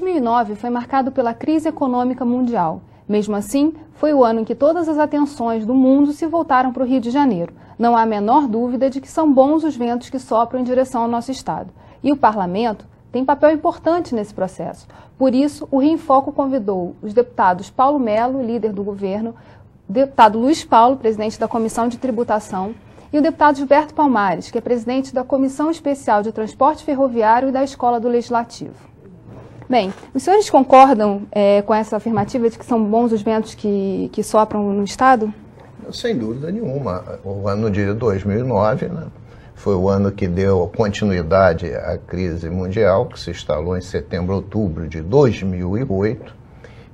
2009 foi marcado pela crise econômica mundial. Mesmo assim, foi o ano em que todas as atenções do mundo se voltaram para o Rio de Janeiro. Não há a menor dúvida de que são bons os ventos que sopram em direção ao nosso estado. E o parlamento tem papel importante nesse processo. Por isso, o Rio em Foco convidou os deputados Paulo Melo, líder do governo, o deputado Luiz Paulo, presidente da Comissão de Tributação, e o deputado Gilberto Palmares, que é presidente da Comissão Especial de Transporte Ferroviário e da Escola do Legislativo. Bem, os senhores concordam com essa afirmativa de que são bons os ventos que sopram no estado? Sem dúvida nenhuma. O ano de 2009, né, foi o ano que deu continuidade à crise mundial, que se instalou em setembro, outubro de 2008,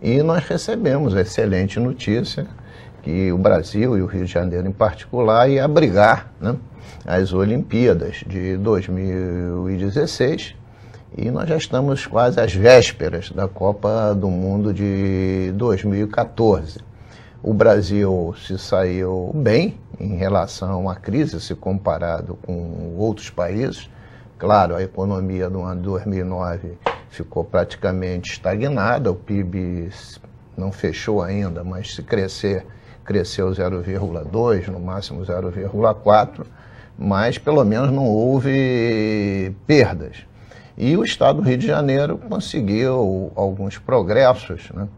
e nós recebemos a excelente notícia que o Brasil e o Rio de Janeiro em particular ia abrigar, né, as Olimpíadas de 2016, e nós já estamos quase às vésperas da Copa do Mundo de 2014. O Brasil se saiu bem em relação à crise, se comparado com outros países. Claro, a economia do ano 2009 ficou praticamente estagnada, o PIB não fechou ainda, mas se cresceu 0,2%, no máximo 0,4%, mas pelo menos não houve perdas. E o Estado do Rio de Janeiro conseguiu alguns progressos, né?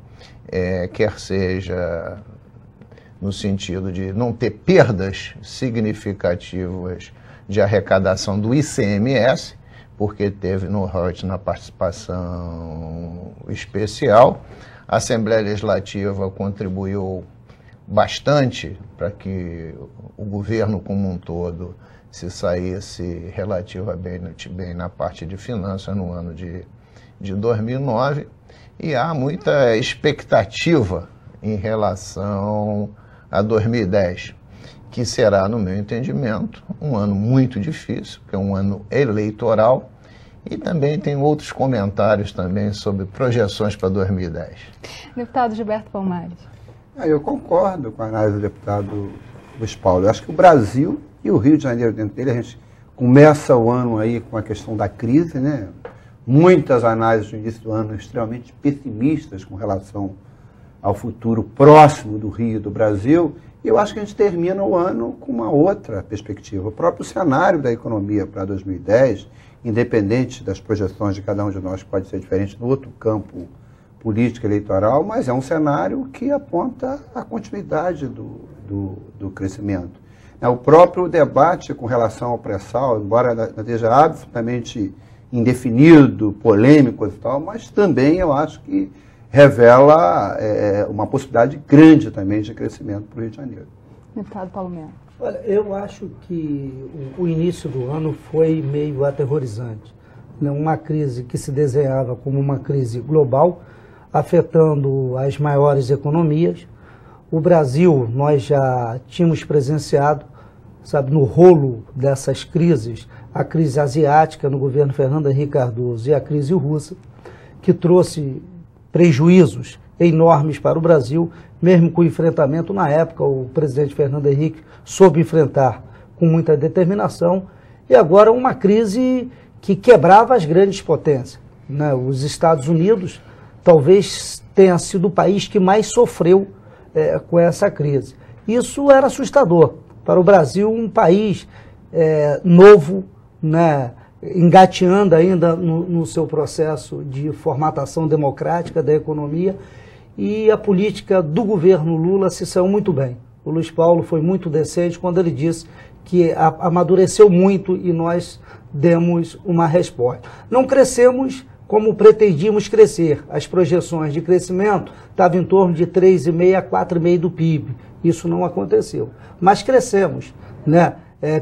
Quer seja no sentido de não ter perdas significativas de arrecadação do ICMS, porque teve no royalties na participação especial. A Assembleia Legislativa contribuiu bastante para que o governo como um todo se saísse relativamente bem na parte de finanças no ano de 2009, e há muita expectativa em relação a 2010, que será, no meu entendimento, um ano muito difícil, que é um ano eleitoral, e também tem outros comentários também sobre projeções para 2010. Deputado Gilberto Palmares. Eu concordo com a análise do deputado Luiz Paulo. Eu acho que o Brasil e o Rio de Janeiro dentro dele, a gente começa o ano aí com a questão da crise, né? Muitas análises no início do ano extremamente pessimistas com relação ao futuro próximo do Rio e do Brasil, e eu acho que a gente termina o ano com uma outra perspectiva. O próprio cenário da economia para 2010, independente das projeções de cada um de nós, pode ser diferente no outro campo político eleitoral, mas é um cenário que aponta a continuidade do crescimento. O próprio debate com relação ao pré-sal, embora esteja absolutamente indefinido, polêmico e tal, mas também eu acho que revela uma possibilidade grande também de crescimento para o Rio de Janeiro. Deputado Paulo Melo. Olha, eu acho que o início do ano foi meio aterrorizante. Uma crise que se desenhava como uma crise global, afetando as maiores economias. O Brasil, nós já tínhamos presenciado, sabe, no rolo dessas crises, a crise asiática no governo Fernando Henrique Cardoso e a crise russa, que trouxe prejuízos enormes para o Brasil, mesmo com o enfrentamento. Na época, o presidente Fernando Henrique soube enfrentar com muita determinação, e agora uma crise que quebrava as grandes potências, né? Os Estados Unidos talvez tenha sido o país que mais sofreu com essa crise. Isso era assustador para o Brasil, um país novo, né, engateando ainda no seu processo de formatação democrática da economia, e a política do governo Lula se saiu muito bem. O Luiz Paulo foi muito decente quando ele disse que amadureceu muito e nós demos uma resposta. Não crescemos como pretendíamos crescer. As projeções de crescimento estavam em torno de 3,5% a 4,5% do PIB. Isso não aconteceu. Mas crescemos, né?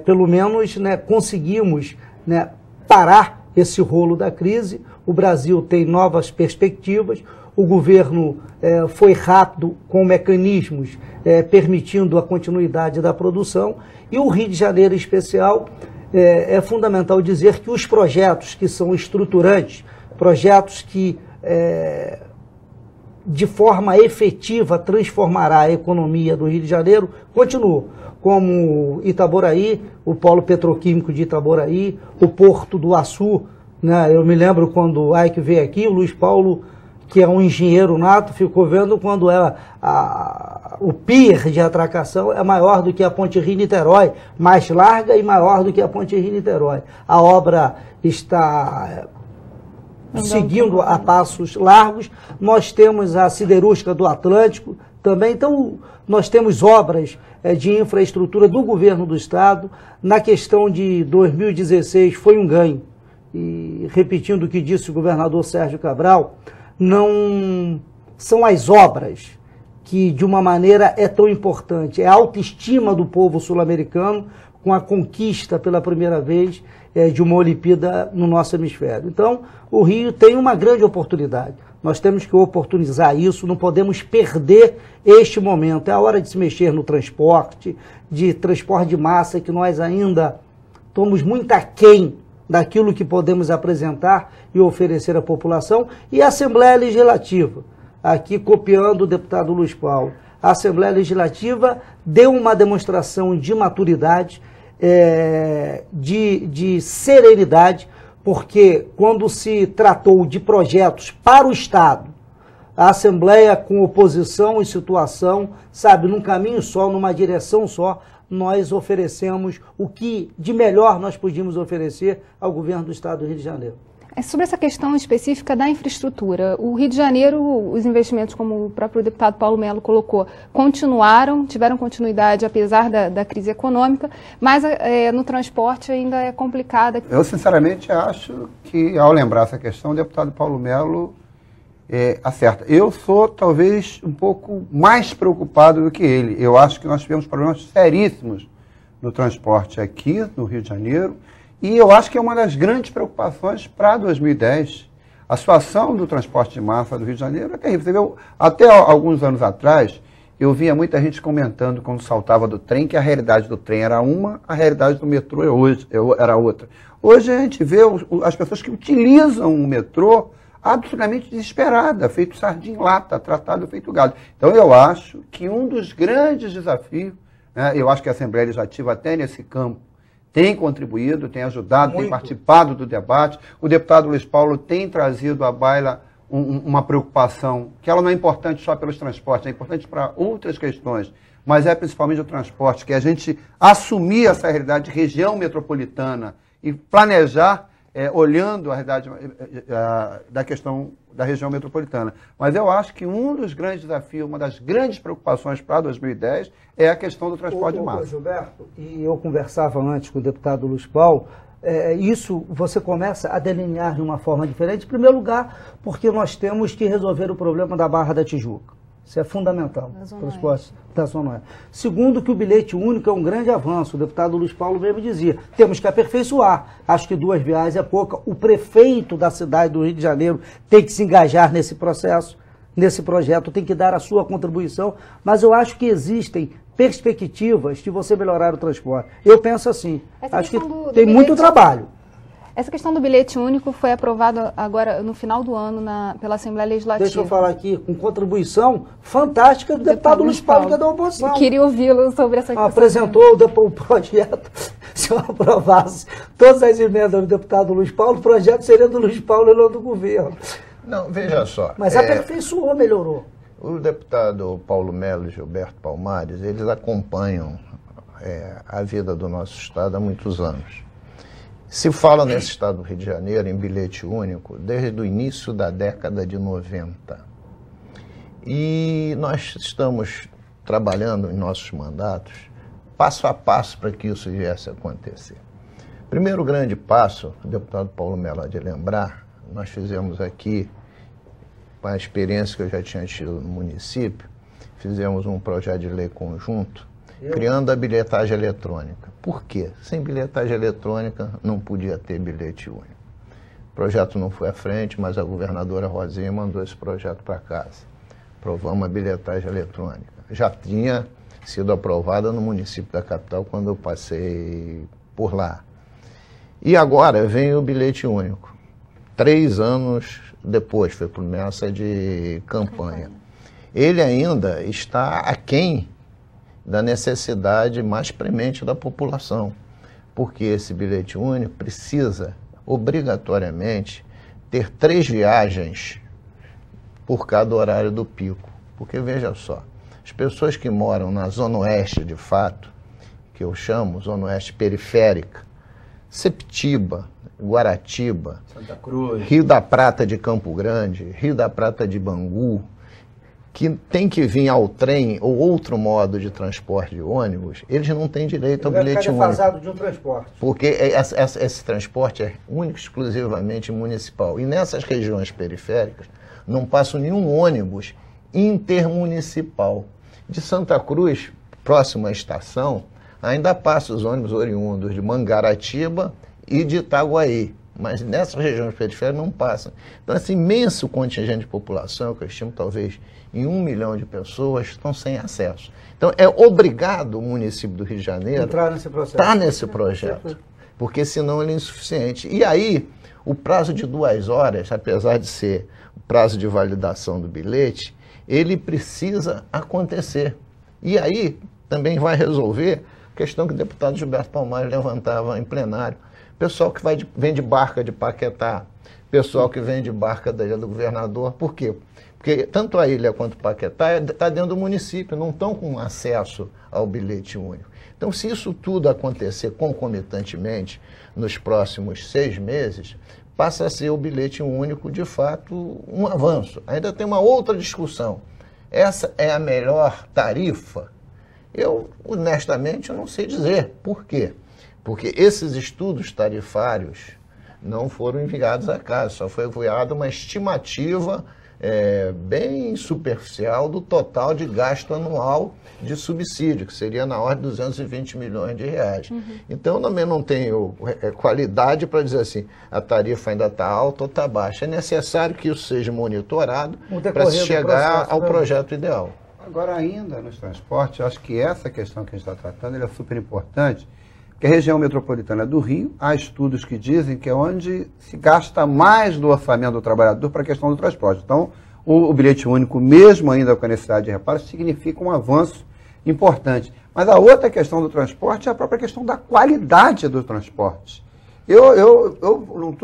Pelo menos, né, conseguimos, né, parar esse rolo da crise. O Brasil tem novas perspectivas. O governo foi rápido com mecanismos permitindo a continuidade da produção. E o Rio de Janeiro, em especial, é fundamental dizer que os projetos que são estruturantes, projetos que de forma efetiva transformará a economia do Rio de Janeiro, continuam, como Itaboraí, o polo petroquímico de Itaboraí, o Porto do Açu, né? Eu me lembro quando o Ike veio aqui, o Luiz Paulo, que é um engenheiro nato, ficou vendo quando o pier de atracação é maior do que a Ponte Rio-Niterói, mais larga e maior do que a Ponte Rio-Niterói. A obra está seguindo a passos largos. Nós temos a siderúrgica do Atlântico também. Então, nós temos obras de infraestrutura do governo do Estado. Na questão de 2016 foi um ganho. E repetindo o que disse o governador Sérgio Cabral, não são as obras que de uma maneira é tão importante, é a autoestima do povo sul-americano com a conquista pela primeira vez de uma Olimpíada no nosso hemisfério. Então, o Rio tem uma grande oportunidade. Nós temos que oportunizar isso, não podemos perder este momento. É a hora de se mexer no transporte de massa, que nós ainda estamos muito aquém daquilo que podemos apresentar e oferecer à população. E a Assembleia Legislativa, aqui copiando o deputado Luiz Paulo, a Assembleia Legislativa deu uma demonstração de maturidade, de serenidade, porque quando se tratou de projetos para o Estado, a Assembleia com oposição e situação, sabe, num caminho só, numa direção só, nós oferecemos o que de melhor nós podíamos oferecer ao governo do Estado do Rio de Janeiro. Sobre essa questão específica da infraestrutura, o Rio de Janeiro, os investimentos, como o próprio deputado Paulo Melo colocou, tiveram continuidade apesar da crise econômica, mas no transporte ainda é complicada. Eu, sinceramente, acho que, ao lembrar essa questão, o deputado Paulo Melo acerta. Eu sou, talvez, um pouco mais preocupado do que ele. Eu acho que nós tivemos problemas seríssimos no transporte aqui, no Rio de Janeiro, e eu acho que é uma das grandes preocupações para 2010. A situação do transporte de massa do Rio de Janeiro é terrível. Você viu, até alguns anos atrás, eu via muita gente comentando quando saltava do trem que a realidade do trem era uma, a realidade do metrô era outra. Hoje a gente vê as pessoas que utilizam o metrô absolutamente desesperada, feito sardinha em lata, tratado feito gado. Então eu acho que um dos grandes desafios, né, eu acho que a Assembleia Legislativa até nesse campo tem contribuído, tem ajudado, muito. Tem participado do debate. O deputado Luiz Paulo tem trazido à baila uma preocupação, que ela não é importante só pelos transportes, é importante para outras questões, mas é principalmente o transporte, que a gente assumir essa realidade de região metropolitana e planejar olhando a realidade da questão da região metropolitana. Mas eu acho que um dos grandes desafios, uma das grandes preocupações para 2010 é a questão do transporte de massa. Gilberto, e eu conversava antes com o deputado Luiz Paulo, isso você começa a delinear de uma forma diferente, em primeiro lugar, porque nós temos que resolver o problema da Barra da Tijuca. Isso é fundamental para os postos da Zona Oeste. Segundo, que o bilhete único é um grande avanço. O deputado Luiz Paulo mesmo dizia, temos que aperfeiçoar. Acho que 2 viagens é pouca. O prefeito da cidade do Rio de Janeiro tem que se engajar nesse processo, nesse projeto, tem que dar a sua contribuição. Mas eu acho que existem perspectivas de você melhorar o transporte. Eu penso assim, acho que tem muito trabalho. Essa questão do bilhete único foi aprovada agora no final do ano pela Assembleia Legislativa. Deixa eu falar aqui, com contribuição fantástica do deputado Luiz Paulo, que é da oposição. Eu queria ouvi-lo sobre essa questão. Apresentou o projeto, se eu aprovasse todas as emendas do deputado Luiz Paulo, o projeto seria do Luiz Paulo e não do governo. Não, veja só. Mas aperfeiçoou, melhorou. O deputado Paulo Melo e Gilberto Palmares, eles acompanham a vida do nosso Estado há muitos anos. Se fala nesse Estado do Rio de Janeiro em bilhete único desde o início da década de 90. E nós estamos trabalhando em nossos mandatos passo a passo para que isso viesse a acontecer. Primeiro grande passo, o deputado Paulo Melo há de lembrar, nós fizemos aqui, com a experiência que eu já tinha tido no município, fizemos um projeto de lei conjunto, criando a bilhetagem eletrônica. Por quê? Sem bilhetagem eletrônica não podia ter bilhete único. O projeto não foi à frente, mas a governadora Rosinha mandou esse projeto para casa. Aprovamos a bilhetagem eletrônica. Já tinha sido aprovada no município da capital quando eu passei por lá. E agora vem o bilhete único. 3 anos depois, foi promessa de campanha. Ele ainda está aquém da necessidade mais premente da população, porque esse bilhete único precisa obrigatoriamente, ter 3 viagens por cada horário do pico. Porque, veja só, as pessoas que moram na Zona Oeste, de fato, que eu chamo Zona Oeste periférica, Septiba, Guaratiba, Santa Cruz, Rio da Prata de Campo Grande, Rio da Prata de Bangu, que tem que vir ao trem ou outro modo de transporte de ônibus, eles não têm direito ao bilhete único. Defasado de um transporte. Porque esse transporte é único, exclusivamente municipal. E nessas regiões periféricas não passa nenhum ônibus intermunicipal. De Santa Cruz, próximo à estação, ainda passa os ônibus oriundos de Mangaratiba e de Itaguaí, mas nessas regiões periféricas não passam. Então, esse imenso contingente de população, que eu estimo talvez em 1 milhão de pessoas, estão sem acesso. Então, é obrigado o município do Rio de Janeiro entrar nesse processo. Estar nesse projeto, porque senão ele é insuficiente. E aí, o prazo de 2 horas, apesar de ser o prazo de validação do bilhete, ele precisa acontecer. E aí, também vai resolver a questão que o deputado Gilberto Palmares levantava em plenário. Pessoal que vem de barca de Paquetá, pessoal que vem de barca da Ilha do Governador. Por quê? Porque tanto a ilha quanto Paquetá está dentro do município, não estão com acesso ao bilhete único. Então, se isso tudo acontecer concomitantemente nos próximos 6 meses, passa a ser o bilhete único, de fato, um avanço. Ainda tem uma outra discussão. Essa é a melhor tarifa? Eu, honestamente, não sei dizer. Por quê? Porque esses estudos tarifários não foram enviados a casa, só foi enviada uma estimativa bem superficial do total de gasto anual de subsídio, que seria na ordem de 220 milhões de reais. Então, eu também não tenho qualidade para dizer assim, a tarifa ainda está alta ou está baixa. É necessário que isso seja monitorado para se chegar ao projeto ideal. Agora, ainda nos transportes, eu acho que essa questão que a gente está tratando é super importante, porque a região metropolitana do Rio, há estudos que dizem que é onde se gasta mais do orçamento do trabalhador para a questão do transporte. Então, o bilhete único, mesmo ainda com a necessidade de reparo, significa um avanço importante. Mas a outra questão do transporte é a própria questão da qualidade do transporte. Eu não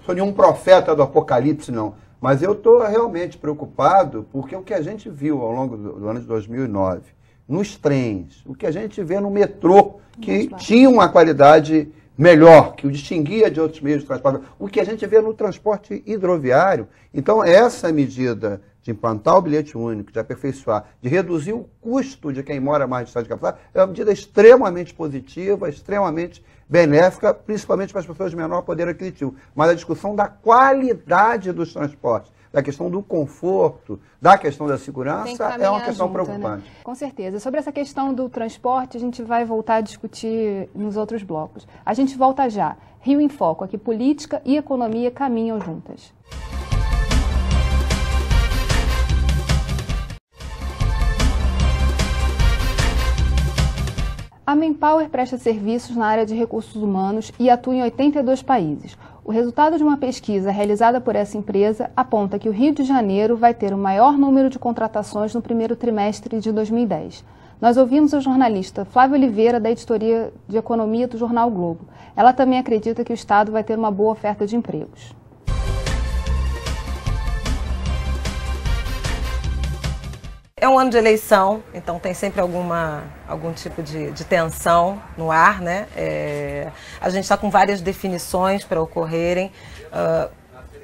sou nenhum profeta do apocalipse, não. Mas eu estou realmente preocupado porque o que a gente viu ao longo do ano de 2009, nos trens, o que a gente vê no metrô, que tinha uma qualidade melhor, que o distinguia de outros meios de transporte, o que a gente vê no transporte hidroviário. Então, essa medida de implantar o bilhete único, de aperfeiçoar, de reduzir o custo de quem mora mais distante de capital, é uma medida extremamente positiva, extremamente benéfica, principalmente para as pessoas de menor poder aquisitivo. Mas a discussão da qualidade dos transportes, da questão do conforto, da questão da segurança, é uma questão preocupante. Né? Com certeza. Sobre essa questão do transporte, a gente vai voltar a discutir nos outros blocos. A gente volta já. Rio em Foco, aqui política e economia caminham juntas. A Manpower presta serviços na área de recursos humanos e atua em 82 países. O resultado de uma pesquisa realizada por essa empresa aponta que o Rio de Janeiro vai ter o maior número de contratações no primeiro trimestre de 2010. Nós ouvimos a jornalista Flávia Oliveira, da editoria de economia do Jornal Globo. Ela também acredita que o Estado vai ter uma boa oferta de empregos. É um ano de eleição, então tem sempre algum tipo de tensão no ar, né? A gente está com várias definições para ocorrerem.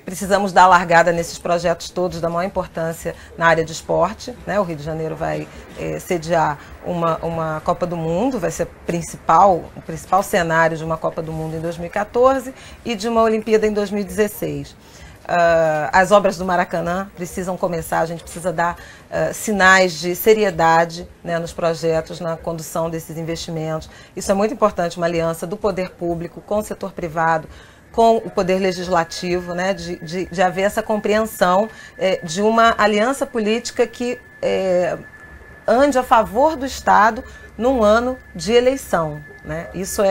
Precisamos dar largada nesses projetos todos da maior importância na área de esporte, né? O Rio de Janeiro vai sediar uma Copa do Mundo, vai ser o principal cenário de uma Copa do Mundo em 2014 e de uma Olimpíada em 2016. As obras do Maracanã precisam começar, a gente precisa dar sinais de seriedade, né, nos projetos, na condução desses investimentos. Isso é muito importante, uma aliança do poder público com o setor privado, com o poder legislativo, né, de haver essa compreensão de uma aliança política que ande a favor do Estado num ano de eleição. Né? Isso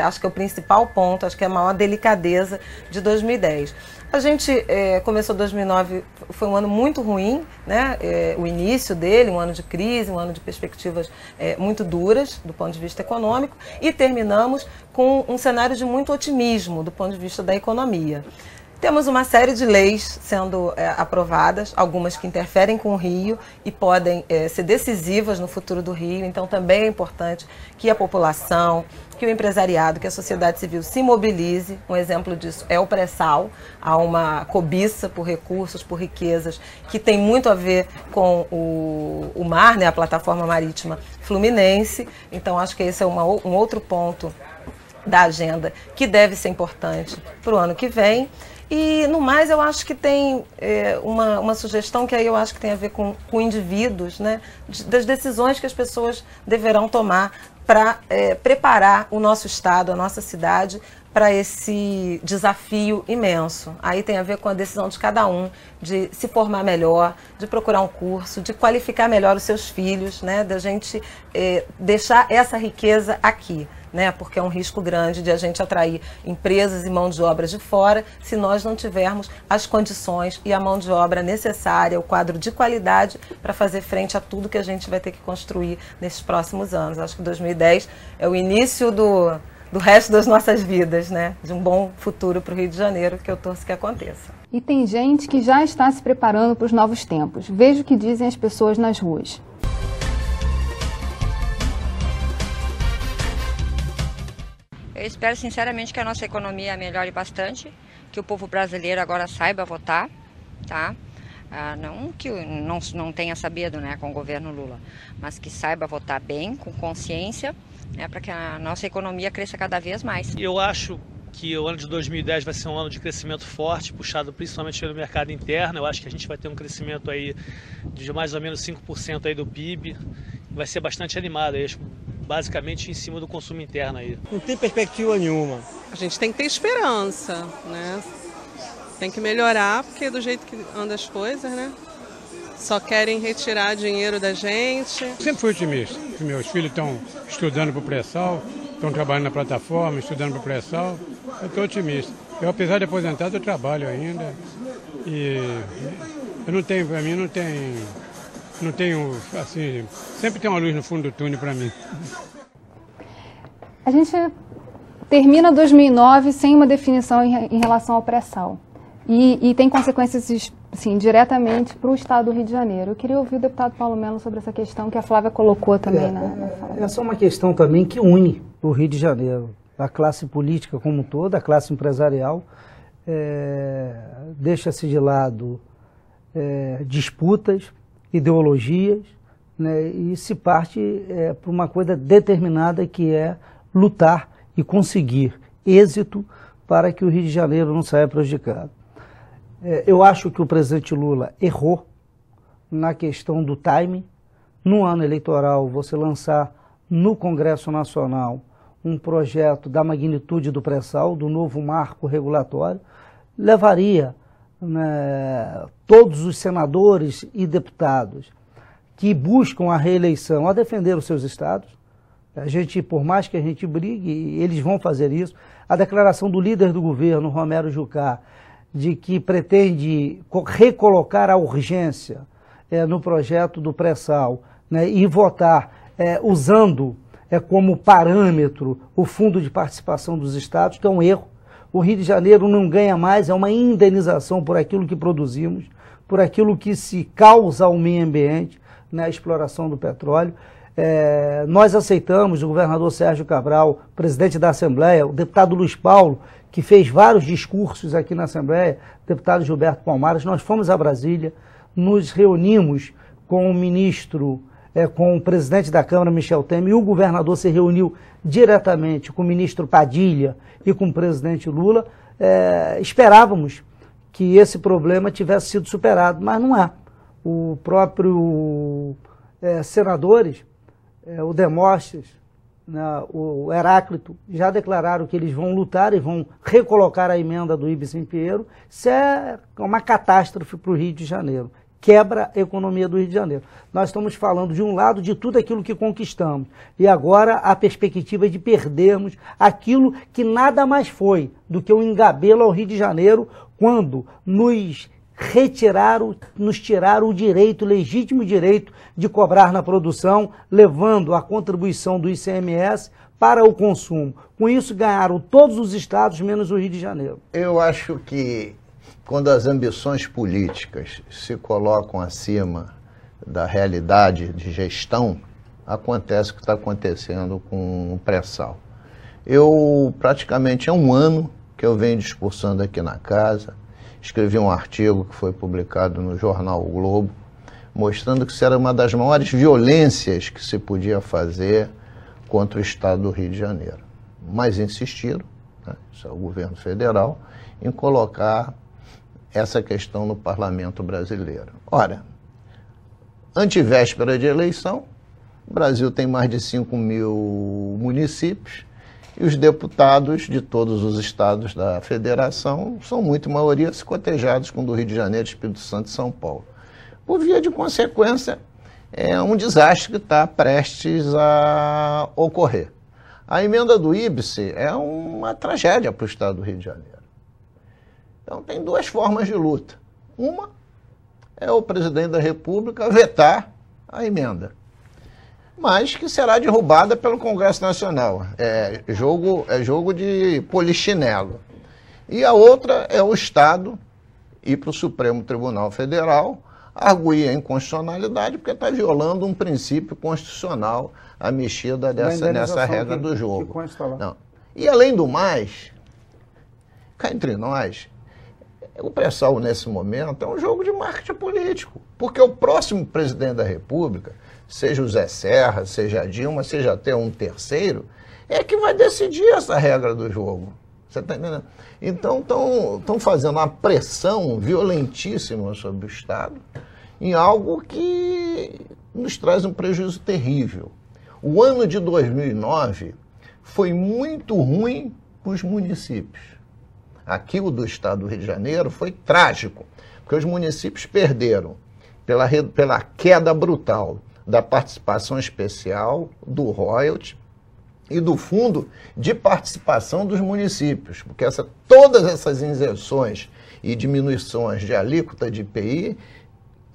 acho que é o principal ponto, acho que é a maior delicadeza de 2010. A gente começou 2009, foi um ano muito ruim, né? O início dele, um ano de crise, um ano de perspectivas muito duras do ponto de vista econômico, e terminamos com um cenário de muito otimismo do ponto de vista da economia. Temos uma série de leis sendo aprovadas, algumas que interferem com o Rio e podem ser decisivas no futuro do Rio. Então também é importante que a população, que o empresariado, que a sociedade civil se mobilize. Um exemplo disso é o pré-sal. Há uma cobiça por recursos, por riquezas, que tem muito a ver com o mar, né, a plataforma marítima fluminense. Então acho que esse é um outro ponto da agenda que deve ser importante para o ano que vem. E, no mais, eu acho que tem uma sugestão que aí eu acho que tem a ver com indivíduos, né, das decisões que as pessoas deverão tomar para preparar o nosso estado, a nossa cidade, para esse desafio imenso. Aí tem a ver com a decisão de cada um de se formar melhor, de procurar um curso, de qualificar melhor os seus filhos, né, da gente deixar essa riqueza aqui. Né, porque é um risco grande de a gente atrair empresas e mão de obra de fora se nós não tivermos as condições e a mão de obra necessária, o quadro de qualidade para fazer frente a tudo que a gente vai ter que construir nesses próximos anos. Acho que 2010 é o início do resto das nossas vidas, né, de um bom futuro para o Rio de Janeiro, que eu torço que aconteça. E tem gente que já está se preparando para os novos tempos. Veja o que dizem as pessoas nas ruas. Eu espero sinceramente que a nossa economia melhore bastante, que o povo brasileiro agora saiba votar, tá? Não que não tenha sabido, né, com o governo Lula, mas que saiba votar bem, com consciência, né, para que a nossa economia cresça cada vez mais. Eu acho que o ano de 2010 vai ser um ano de crescimento forte, puxado principalmente pelo mercado interno. Eu acho que a gente vai ter um crescimento aí de mais ou menos 5% aí do PIB, vai ser bastante animado aí, basicamente em cima do consumo interno aí. Não tem perspectiva nenhuma. A gente tem que ter esperança, né? Tem que melhorar, porque do jeito que andam as coisas, né? Só querem retirar dinheiro da gente. Sempre fui otimista. Meus filhos estão estudando para o pré-sal, estão trabalhando na plataforma, estudando para o pré-sal. Eu estou otimista. Eu, apesar de aposentado, eu trabalho ainda. E eu não tenho, para mim, não tenho, assim, sempre tem uma luz no fundo do túnel para mim. A gente termina 2009 sem uma definição em relação ao pré-sal. E tem consequências, assim, diretamente para o estado do Rio de Janeiro. Eu queria ouvir o deputado Paulo Melo sobre essa questão que a Flávia colocou também na fala. Essa é uma questão também que une o Rio de Janeiro. A classe política como um todo, a classe empresarial, deixa-se de lado disputas, ideologias, né, e se parte para uma coisa determinada, que é lutar e conseguir êxito para que o Rio de Janeiro não saia prejudicado. Eu acho que o presidente Lula errou na questão do timing. No ano eleitoral, você lançar no Congresso Nacional um projeto da magnitude do pré-sal, do novo marco regulatório, levaria, né, todos os senadores e deputados que buscam a reeleição a defender os seus estados. A gente, por mais que a gente brigue, eles vão fazer isso. A declaração do líder do governo, Romero Jucá, de que pretende recolocar a urgência no projeto do pré-sal, né, e votar usando como parâmetro o fundo de participação dos estados, que é um erro. O Rio de Janeiro não ganha mais, é uma indenização por aquilo que produzimos, por aquilo que se causa ao meio ambiente na exploração do petróleo. Nós aceitamos o governador Sérgio Cabral, presidente da Assembleia, o deputado Luiz Paulo, que fez vários discursos aqui na Assembleia, o deputado Gilberto Palmares. Nós fomos a Brasília, nos reunimos com o ministro, com o presidente da Câmara, Michel Temer, e o governador se reuniu diretamente com o ministro Padilha e com o presidente Lula. Esperávamos que esse problema tivesse sido superado, mas não é. O próprio senadores, o Demóstenes, o Heráclito, já declararam que eles vão lutar e vão recolocar a emenda do Ibsen Pinheiro. Isso é uma catástrofe para o Rio de Janeiro. Quebra a economia do Rio de Janeiro. Nós estamos falando, de um lado, de tudo aquilo que conquistamos. E agora a perspectiva é de perdermos aquilo que nada mais foi do que um engabelo ao Rio de Janeiro, quando nos tiraram o direito, o legítimo direito de cobrar na produção, levando a contribuição do ICMS para o consumo. Com isso, ganharam todos os estados, menos o Rio de Janeiro. Eu acho que quando as ambições políticas se colocam acima da realidade de gestão, acontece o que está acontecendo com o pré-sal. Eu, praticamente há um ano que eu venho discursando aqui na casa, escrevi um artigo que foi publicado no jornal O Globo, mostrando que isso era uma das maiores violências que se podia fazer contra o Estado do Rio de Janeiro. Mas insistiram, né, isso é o governo federal, em colocar essa questão no parlamento brasileiro. Ora, antevéspera de eleição, o Brasil tem mais de 5 mil municípios e os deputados de todos os estados da federação são muito maioria cotejados com o do Rio de Janeiro, Espírito Santo e São Paulo. Por via de consequência, é um desastre que está prestes a ocorrer. A emenda do IBSE é uma tragédia para o estado do Rio de Janeiro. Então tem duas formas de luta. Uma é o presidente da República vetar a emenda, mas que será derrubada pelo Congresso Nacional. É jogo de polichinelo. E a outra é o Estado ir para o Supremo Tribunal Federal, arguir a inconstitucionalidade, porque está violando um princípio constitucional, a mexida nessa regra do jogo. Não. E além do mais, cá entre nós, o pré-sal nesse momento é um jogo de marketing político, porque o próximo presidente da República, seja o Zé Serra, seja a Dilma, seja até um terceiro, é que vai decidir essa regra do jogo. Você está entendendo? Então estão fazendo uma pressão violentíssima sobre o Estado em algo que nos traz um prejuízo terrível. O ano de 2009 foi muito ruim para os municípios. Aqui o do Estado do Rio de Janeiro foi trágico, porque os municípios perderam pela queda brutal da participação especial, do royalty e do fundo de participação dos municípios, porque todas essas isenções e diminuições de alíquota de IPI,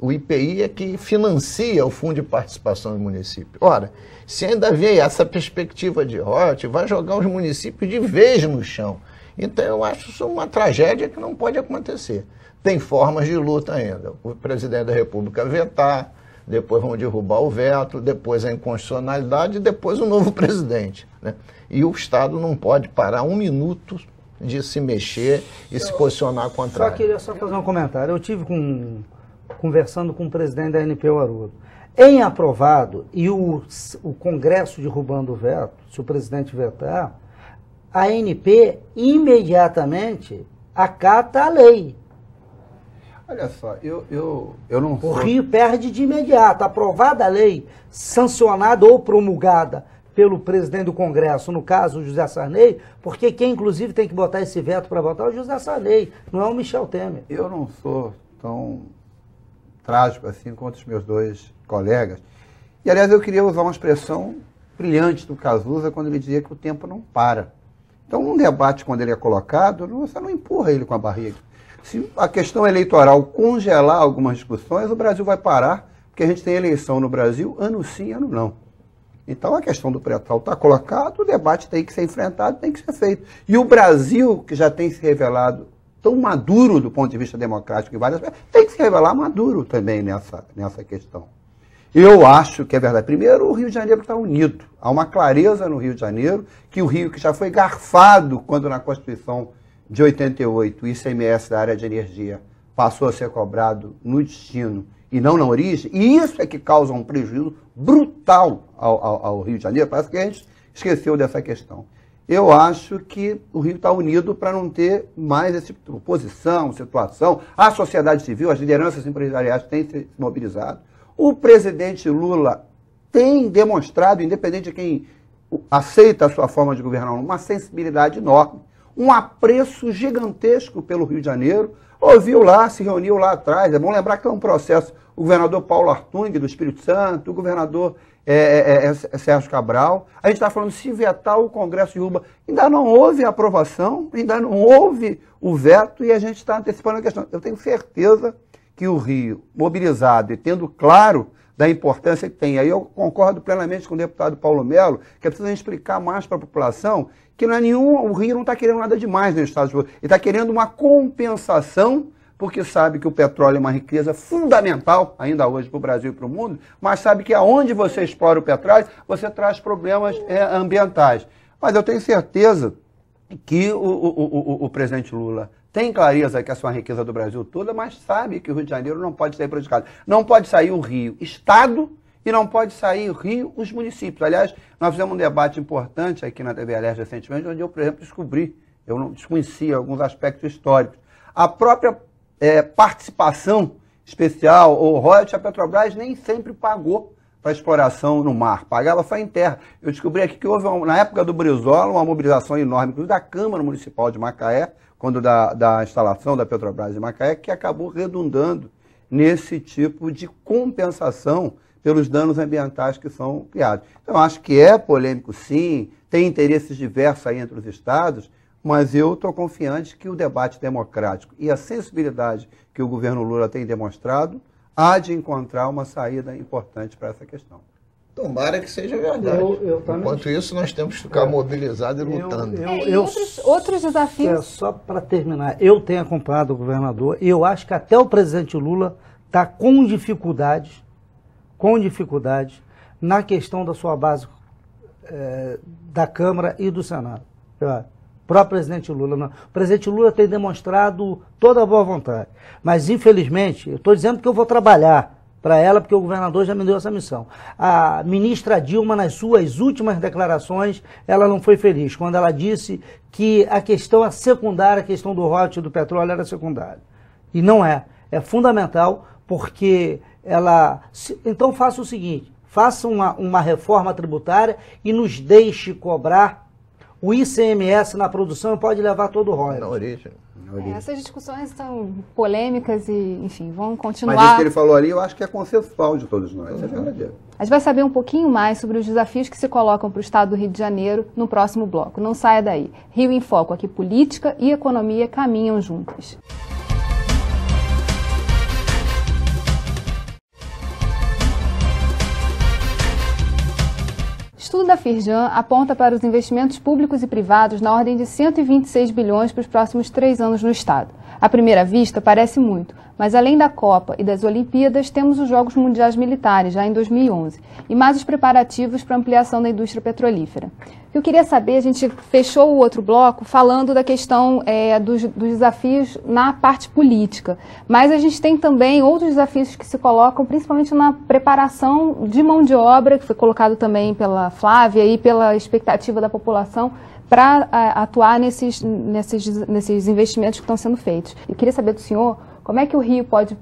o IPI é que financia o fundo de participação do município. Ora, se ainda vem essa perspectiva de royalty, vai jogar os municípios de vez no chão. Então eu acho isso uma tragédia que não pode acontecer. Tem formas de luta ainda. O presidente da República vetar, depois vão derrubar o veto, depois a inconstitucionalidade e depois o novo presidente, né? E o Estado não pode parar um minuto de se mexer e se posicionar contrário. Só queria fazer um comentário. Eu tive conversando com o presidente da ANP, o Haroldo. Em aprovado, e o Congresso derrubando o veto, se o presidente vetar, a ANP imediatamente acata a lei. Olha só, eu não sou... O Rio perde de imediato. Aprovada a lei, sancionada ou promulgada pelo presidente do Congresso, no caso o José Sarney, porque quem inclusive tem que botar esse veto para votar é o José Sarney, não é o Michel Temer. Eu não sou tão trágico assim quanto os meus dois colegas. E aliás eu queria usar uma expressão brilhante do Cazuza quando ele dizia que o tempo não para. Então um debate quando ele é colocado, você não empurra ele com a barriga. Se a questão eleitoral congelar algumas discussões, o Brasil vai parar, porque a gente tem eleição no Brasil, ano sim, ano não. Então a questão do pré-sal está colocado, o debate tem que ser enfrentado, tem que ser feito. E o Brasil, que já tem se revelado tão maduro do ponto de vista democrático em várias coisas, tem que se revelar maduro também nessa questão. Eu acho que é verdade. Primeiro, o Rio de Janeiro está unido. Há uma clareza no Rio de Janeiro, que o Rio, que já foi garfado quando na Constituição de 88, o ICMS da área de energia passou a ser cobrado no destino e não na origem, e isso é que causa um prejuízo brutal ao Rio de Janeiro. Parece que a gente esqueceu dessa questão. Eu acho que o Rio está unido para não ter mais esse tipo de oposição, situação. A sociedade civil, as lideranças empresariais têm se mobilizado. O presidente Lula tem demonstrado, independente de quem aceita a sua forma de governar, uma sensibilidade enorme. um apreço gigantesco pelo Rio de Janeiro, ouviu lá, se reuniu lá atrás. É bom lembrar que é um processo. O governador Paulo Artung, do Espírito Santo, o governador Sérgio Cabral. A gente está falando se vetar o Congresso de Uba. Ainda não houve aprovação, ainda não houve o veto e a gente está antecipando a questão. Eu tenho certeza que o Rio, mobilizado e tendo claro da importância que tem, aí eu concordo plenamente com o deputado Paulo Melo, que é preciso explicar mais para a população que não é o Rio não está querendo nada demais no estado de Ele está querendo uma compensação, porque sabe que o petróleo é uma riqueza fundamental, ainda hoje, para o Brasil e para o mundo, mas sabe que aonde você explora o petróleo, você traz problemas ambientais. Mas eu tenho certeza que o presidente Lula tem clareza que essa é uma riqueza do Brasil toda, mas sabe que o Rio de Janeiro não pode sair prejudicado. Não pode sair o Rio Estado e não pode sair o Rio os municípios. Aliás, nós fizemos um debate importante aqui na TV Alerj recentemente, onde eu, por exemplo, descobri, eu não desconhecia alguns aspectos históricos. A própria participação especial ou royalties, a Petrobras nem sempre pagou para exploração no mar, pagava só em terra. Eu descobri aqui que houve, na época do Brizola, uma mobilização enorme, inclusive da Câmara Municipal de Macaé, quando da instalação da Petrobras de Macaé, que acabou redundando nesse tipo de compensação pelos danos ambientais que são criados. Então, acho que é polêmico, sim, tem interesses diversos aí entre os estados, mas eu estou confiante que o debate democrático e a sensibilidade que o governo Lula tem demonstrado há de encontrar uma saída importante para essa questão. Tomara que seja verdade. Enquanto isso, nós temos que ficar mobilizados e lutando. Outros desafios. Só para terminar, eu tenho acompanhado o governador e eu acho que até o presidente Lula está com dificuldades na questão da sua base da Câmara e do Senado. O próprio presidente Lula não. O presidente Lula tem demonstrado toda a boa vontade. Mas, infelizmente, eu estou dizendo que eu vou trabalhar para ela, porque o governador já me deu essa missão. A ministra Dilma, nas suas últimas declarações, ela não foi feliz, quando ela disse que a questão secundária, a questão do royalties do petróleo era secundária. E não é. É fundamental, porque ela... Então faça o seguinte, faça uma reforma tributária e nos deixe cobrar o ICMS na produção, pode levar todo o royalties. Na origem. Essas discussões são polêmicas e, enfim, vão continuar. Mas isso que ele falou ali, eu acho que é consensual de todos nós. É verdadeiro. A gente vai saber um pouquinho mais sobre os desafios que se colocam para o estado do Rio de Janeiro no próximo bloco. Não saia daí. Rio em Foco, aqui política e economia caminham juntas. Estudo da Firjan aponta para os investimentos públicos e privados na ordem de 126 bilhões para os próximos 3 anos no estado. À primeira vista, parece muito, mas além da Copa e das Olimpíadas, temos os Jogos Mundiais Militares, já em 2011, e mais os preparativos para a ampliação da indústria petrolífera. O que eu queria saber, a gente fechou o outro bloco falando da questão dos desafios na parte política, mas a gente tem também outros desafios que se colocam, principalmente na preparação de mão de obra, que foi colocado também pela Flávia e pela expectativa da população, para atuar nesses investimentos que estão sendo feitos. Eu queria saber do senhor como é que o Rio pode,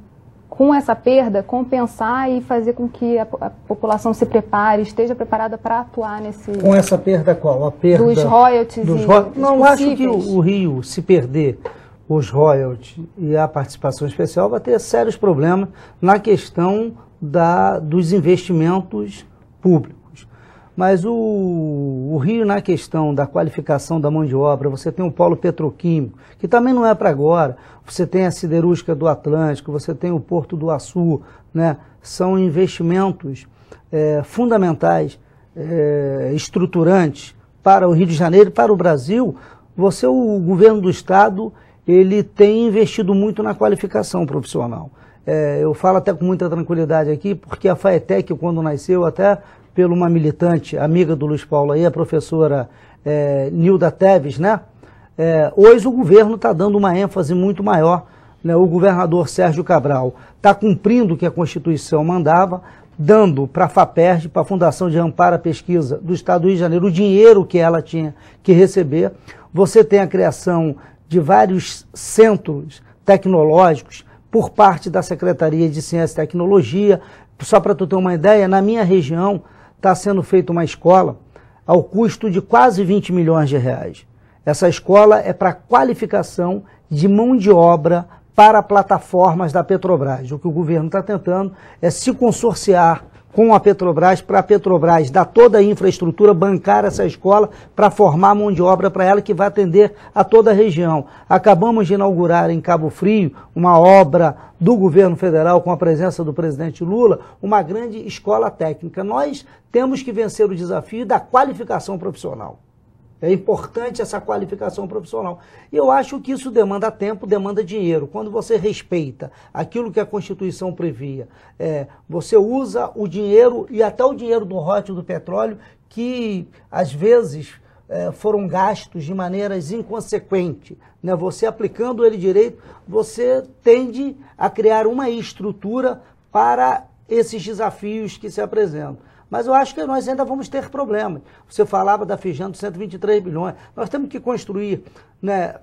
com essa perda, compensar e fazer com que a população se prepare, esteja preparada para atuar nesse... Com essa perda qual? A perda dos royalties Não, acho que o Rio, se perder os royalties e a participação especial, vai ter sérios problemas na questão dos investimentos públicos. Mas o Rio, na questão da qualificação da mão de obra, você tem um polo petroquímico, que também não é para agora, você tem a siderúrgica do Atlântico, você tem o Porto do Açu, né? São investimentos fundamentais, estruturantes para o Rio de Janeiro e para o Brasil. O governo do estado, ele tem investido muito na qualificação profissional. Eu falo até com muita tranquilidade aqui, porque a FAETEC, quando nasceu, até por uma militante, amiga do Luiz Paulo aí, a professora Nilda Teves, né? Hoje o governo está dando uma ênfase muito maior, né? O governador Sérgio Cabral está cumprindo o que a Constituição mandava, dando para a FAPERJ, para a Fundação de Amparo à Pesquisa do Estado do Rio de Janeiro, o dinheiro que ela tinha que receber. Você tem a criação de vários centros tecnológicos por parte da Secretaria de Ciência e Tecnologia. Só para tu ter uma ideia, na minha região está sendo feita uma escola ao custo de quase 20 milhões de reais. Essa escola é para qualificação de mão de obra para plataformas da Petrobras. O que o governo está tentando é se consorciar com a Petrobras, para a Petrobras dar toda a infraestrutura, bancar essa escola para formar mão de obra para ela que vai atender a toda a região. Acabamos de inaugurar em Cabo Frio uma obra do governo federal com a presença do presidente Lula, uma grande escola técnica. Nós temos que vencer o desafio da qualificação profissional. É importante essa qualificação profissional. E eu acho que isso demanda tempo, demanda dinheiro. Quando você respeita aquilo que a Constituição previa, você usa o dinheiro e até o dinheiro do royalties do petróleo, que às vezes foram gastos de maneiras inconsequentes. Né? Você aplicando ele direito, você tende a criar uma estrutura para esses desafios que se apresentam. Mas eu acho que nós ainda vamos ter problemas. Você falava da Fijan de 123 bilhões. Nós temos que construir, né,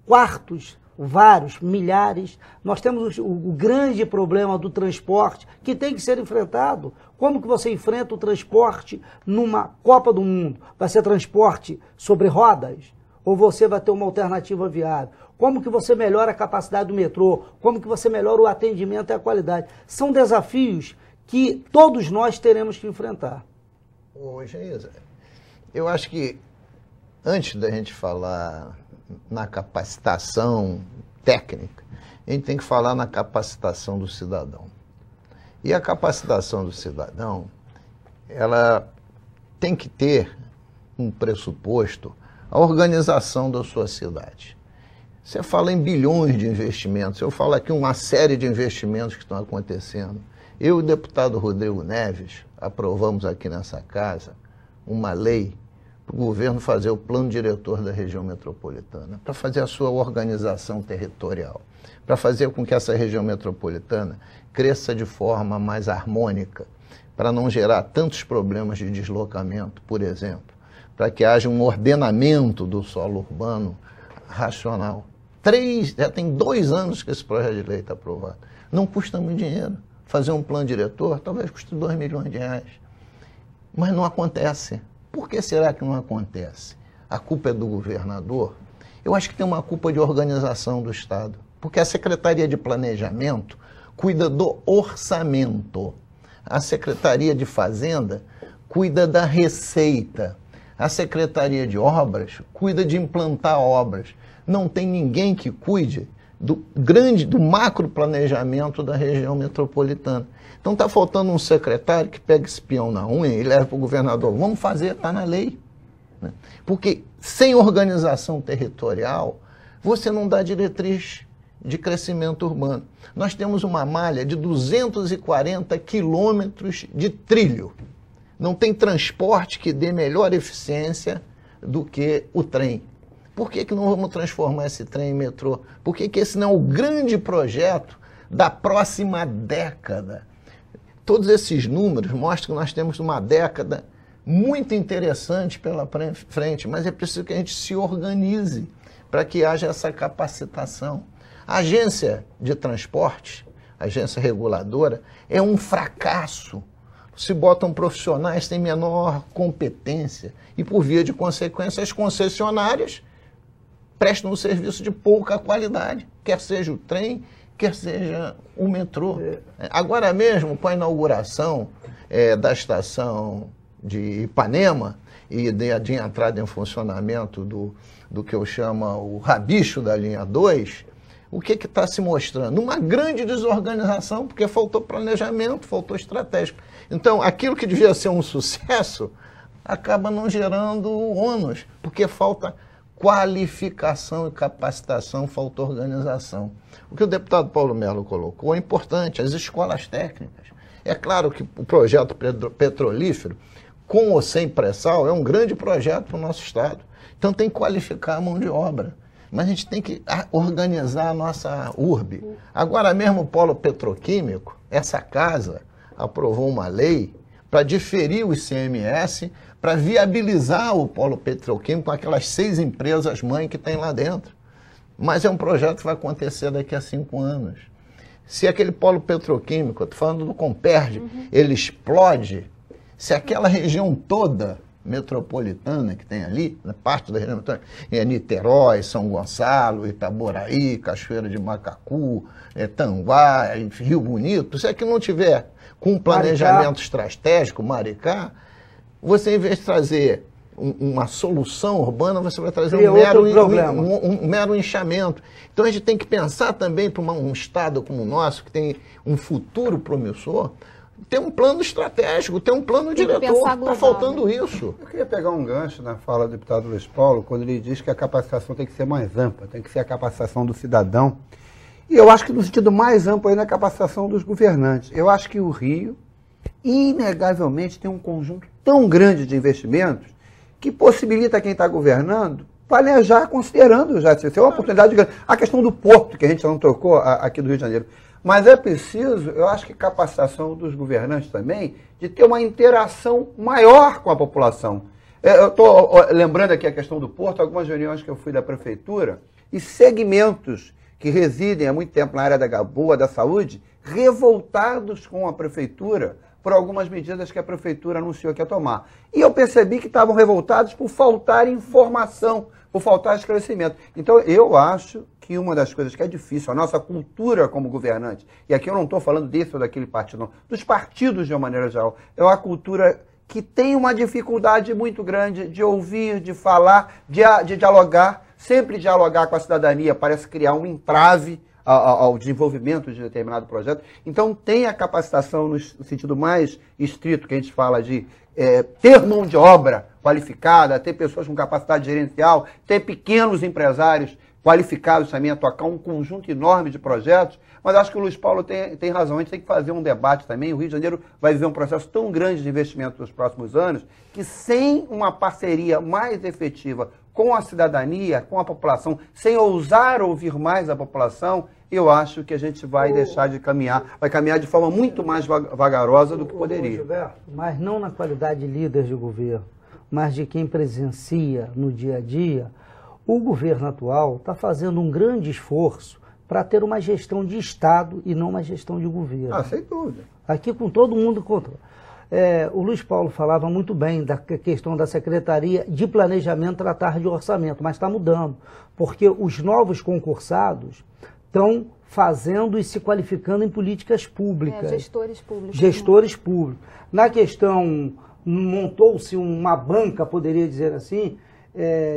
quartos, vários, milhares. Nós temos o grande problema do transporte, que tem que ser enfrentado. Como que você enfrenta o transporte numa Copa do Mundo? Vai ser transporte sobre rodas? Ou você vai ter uma alternativa viável? Como que você melhora a capacidade do metrô? Como que você melhora o atendimento e a qualidade? São desafios que todos nós teremos que enfrentar. Ô, Geisa, eu acho que antes da gente falar na capacitação técnica, a gente tem que falar na capacitação do cidadão. E a capacitação do cidadão, ela tem que ter um pressuposto, a organização da sua cidade. Você fala em bilhões de investimentos, eu falo aqui uma série de investimentos que estão acontecendo. Eu e o deputado Rodrigo Neves aprovamos aqui nessa casa uma lei para o governo fazer o plano diretor da região metropolitana, para fazer a sua organização territorial, para fazer com que essa região metropolitana cresça de forma mais harmônica, para não gerar tantos problemas de deslocamento, por exemplo, para que haja um ordenamento do solo urbano racional. Já tem 2 anos que esse projeto de lei está aprovado. Não custa muito dinheiro. Fazer um plano diretor talvez custe 2 milhões de reais. Mas não acontece. Por que será que não acontece? A culpa é do governador? Eu acho que tem uma culpa de organização do Estado. Porque a Secretaria de Planejamento cuida do orçamento. A Secretaria de Fazenda cuida da receita. A Secretaria de Obras cuida de implantar obras. Não tem ninguém que cuide do macro planejamento da região metropolitana. Então está faltando um secretário que pega esse peão na unha e leva para o governador. Vamos fazer, está na lei. Né? Porque sem organização territorial, você não dá diretriz de crescimento urbano. Nós temos uma malha de 240 quilômetros de trilho. Não tem transporte que dê melhor eficiência do que o trem. Por que não vamos transformar esse trem em metrô? Por que esse não é o grande projeto da próxima década? Todos esses números mostram que nós temos uma década muito interessante pela frente, mas é preciso que a gente se organize para que haja essa capacitação. A agência de transporte, a agência reguladora, é um fracasso. Se botam profissionais que têm menor competência e, por via de consequência, as concessionárias prestam um serviço de pouca qualidade, quer seja o trem, quer seja o metrô. Agora mesmo, com a inauguração da estação de Ipanema e de entrada em funcionamento do que eu chamo o rabicho da linha 2, o que está se mostrando? Uma grande desorganização, porque faltou planejamento, faltou estratégia. Então, aquilo que devia ser um sucesso acaba não gerando ônus, porque falta qualificação e capacitação, falta organização. O que o deputado Paulo Melo colocou é importante, as escolas técnicas. É claro que o projeto petrolífero, com ou sem pré-sal, é um grande projeto para o nosso Estado. Então tem que qualificar a mão de obra. Mas a gente tem que organizar a nossa urbe. Agora mesmo o polo petroquímico, essa casa aprovou uma lei para diferir o ICMS, para viabilizar o polo petroquímico com aquelas 6 empresas-mãe que tem lá dentro. Mas é um projeto que vai acontecer daqui a 5 anos. Se aquele polo petroquímico, eu estou falando do Comperj, ele explode, se aquela região toda metropolitana que tem ali, na parte da região metropolitana, é Niterói, São Gonçalo, Itaboraí, Cachoeira de Macacu, Tanguá, Rio Bonito, se é que não tiver com um planejamento estratégico, Maricá, você, em vez de trazer uma solução urbana, você vai trazer um mero inchamento. Então a gente tem que pensar também para um estado como o nosso, que tem um futuro promissor, ter um plano estratégico, ter um plano diretor. Está faltando isso. Eu queria pegar um gancho na fala do deputado Luiz Paulo, quando ele diz que a capacitação tem que ser mais ampla, tem que ser a capacitação do cidadão. E eu acho que no sentido mais amplo ainda é a capacitação dos governantes. Eu acho que o Rio, inegavelmente, tem um conjunto tão grande de investimentos que possibilita quem está governando planejar considerando já. Isso é uma oportunidade grande. A questão do porto, que a gente não tocou aqui do Rio de Janeiro. Mas é preciso, eu acho que capacitação dos governantes também, de ter uma interação maior com a população. Eu estou lembrando aqui a questão do porto, algumas reuniões que eu fui da prefeitura, e segmentos que residem há muito tempo na área da boa da saúde, revoltados com a prefeitura por algumas medidas que a prefeitura anunciou que ia tomar. E eu percebi que estavam revoltados por faltar informação, por faltar esclarecimento. Então, eu acho que uma das coisas que é difícil, a nossa cultura como governante, e aqui eu não estou falando desse ou daquele partido, não, dos partidos de uma maneira geral, é uma cultura que tem uma dificuldade muito grande de ouvir, de falar, de dialogar, sempre dialogar com a cidadania, parece criar um entrave ao desenvolvimento de determinado projeto. Então, tem a capacitação no sentido mais estrito, que a gente fala de ter mão de obra qualificada, ter pessoas com capacidade gerencial, ter pequenos empresários qualificados também a tocar um conjunto enorme de projetos. Mas acho que o Luiz Paulo tem razão, a gente tem que fazer um debate também. O Rio de Janeiro vai viver um processo tão grande de investimento nos próximos anos, que sem uma parceria mais efetiva com a cidadania, com a população, sem ousar ouvir mais a população, eu acho que a gente vai deixar de caminhar, vai caminhar de forma muito mais vagarosa do que poderia. Gilberto, mas não na qualidade de líder de governo, mas de quem presencia no dia a dia. O governo atual está fazendo um grande esforço para ter uma gestão de Estado e não uma gestão de governo. Sem dúvida. Aqui com todo mundo contra. O Luiz Paulo falava muito bem da questão da Secretaria de Planejamento tratar de orçamento, mas está mudando, porque os novos concursados estão fazendo e se qualificando em políticas públicas. Gestores públicos. Gestores públicos. Na questão, montou-se uma banca, poderia dizer assim,